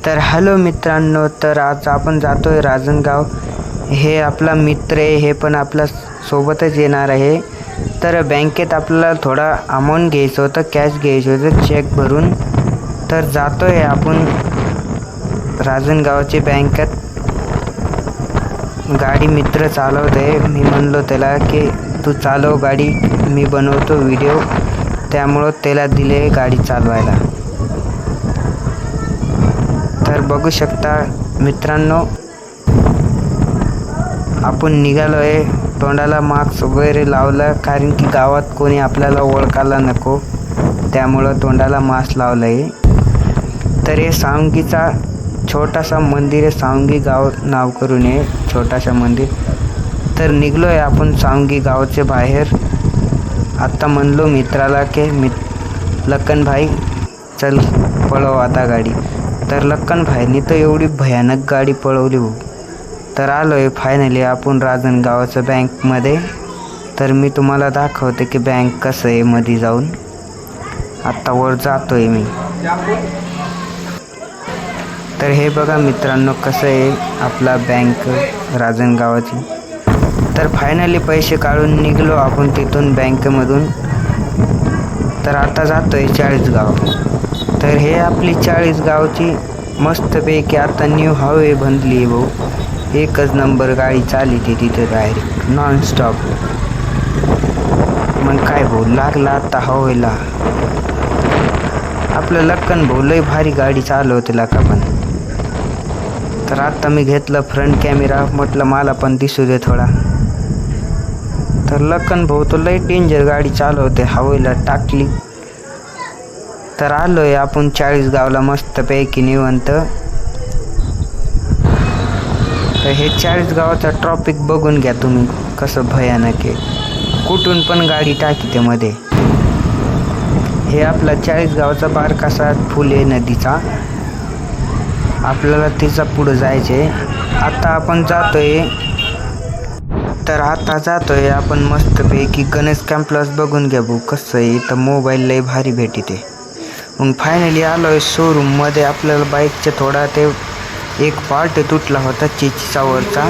तर हॅलो मित्रांनो, तर आज आपण जातोय राजनगाव. हे आपला मित्र आहे, हे पण आपल्या सोबतच येणार आहे. तर बँकेत आपल्याला थोडा अमाऊंट घ्यायचं होतं, कॅश घ्यायचं होतं, चेक भरून. तर जातोय आपण राजनगावची बँकेत. गाडी मित्र चालवत आहे. मी म्हणलो त्याला की तू चालव गाडी, मी बनवतो व्हिडिओ, त्यामुळं त्याला दिले गाडी चालवायला. तर बघू शकता मित्रांनो, आपण निघालो आहे. तोंडाला मास्क वगैरे लावलं, कारण की गावात कोणी आपल्याला ओळखायला नको, त्यामुळं तोंडाला मास्क लावलं आहे. तर हे सावंगीचा छोटासा मंदिर आहे, सावंगी गाव नाव करून आहे छोटासा मंदिर. तर निघलो आहे आपण सावंगी गावाचे बाहेर. आत्ता म्हणलो मित्राला की लक्कन भाई चल पळव आता गाडी. तर लक्कन भाईनी तर एवढी भयानक गाडी पळवली हो. तर आलो आहे फायनली आपण राजनगावच्या बँकमध्ये. तर मी तुम्हाला दाखवते की बँक कसं आहे मध्ये जाऊन. आत्ता वर जातो आहे मी. तर हे बघा मित्रांनो कसं आहे आपला बँक राजनगावाची. तर फायनली पैसे काढून निघलो आपण तिथून बँकेमधून. तर आता जातो आहे चाळीसगाव. तर हे आपली चाळीसगावची मस्तपैकी आता न्यू हायवे बनली आहे भाऊ. एकच नंबर गाडी चालते तिथे डायरेक्ट नॉनस्टॉप. मग काय भाऊ, लागला आता हवेला. आपलं लक्कन भाऊ लय भारी गाडी चालवते का पण. तर आता मी घेतलं फ्रंट कॅमेरा, म्हटलं मला पण दिसू दे थोडा. तर लक्कन भाऊ तो लय डेंजर गाडी चालवते, हवेला टाकली. तर आलोय आपण चाळीसगावला मस्तपैकी निवांत. तर हे चाळीसगावाचा ट्रॉफिक बघून घ्या तुम्ही कसं भयानक आहे. कुठून पण गाडी टाकीते मध्ये. हे आपला चाळीसगावचा बारकासा फुल आहे नदीचा. आपल्याला तिचा पुढं जायचे. आता आपण जातोय. तर आता जातोय आपण मस्तपैकी गणेश कॅम्प्लस बघून घ्या भाऊ कसं आहे. इथं मोबाईल लय भारी भेटते. मग फायनली आलो आहे शोरूममध्ये. आपल्याला बाईकचा थोडा ते एक पार्ट तुटला होता चेचीचा वरचा,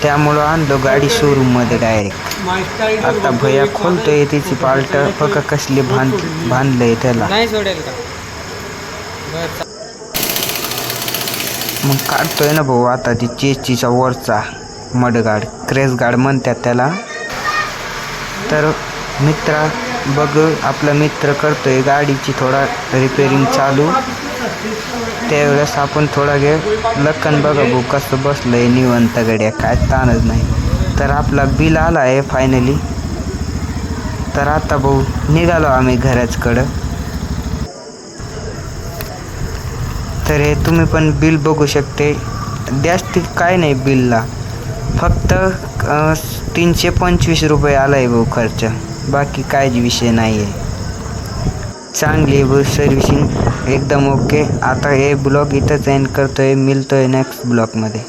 त्यामुळं आणलो गाडी शोरूममध्ये डायरेक्ट. आता भैया खोलतोय तिची पार्ट, बघा कसली बांधलंय त्याला. मग काढतोय ना भाऊ आता ती चेचीचा वरचा मडगाड, क्रेस गार्ड म्हणतात त्याला. तर मित्रा बघ, आपला मित्र करतोय गाडीची थोडा रिपेअरिंग चालू. त्यावेळेस आपण थोडा लक्कन बघा भाऊ कसं बसलंय निवांत गड्या, काय ताणच नाही. तर आपला बिल आला आहे फायनली. तर आता भाऊ निघालो आम्ही घराचकडं. तर हे तुम्ही पण बिल बघू शकते. जास्त काय नाही बिलला, फक्त 325 रुपये आला आहे भाऊ खर्च, बाकी काहीच विषय नाही आहे. चांगली आहे भाऊ सर्व्हिसिंग एकदम ओके. आता हे ब्लॉग इथंच एंड करतोय, मिळतोय नेक्स्ट ब्लॉगमध्ये.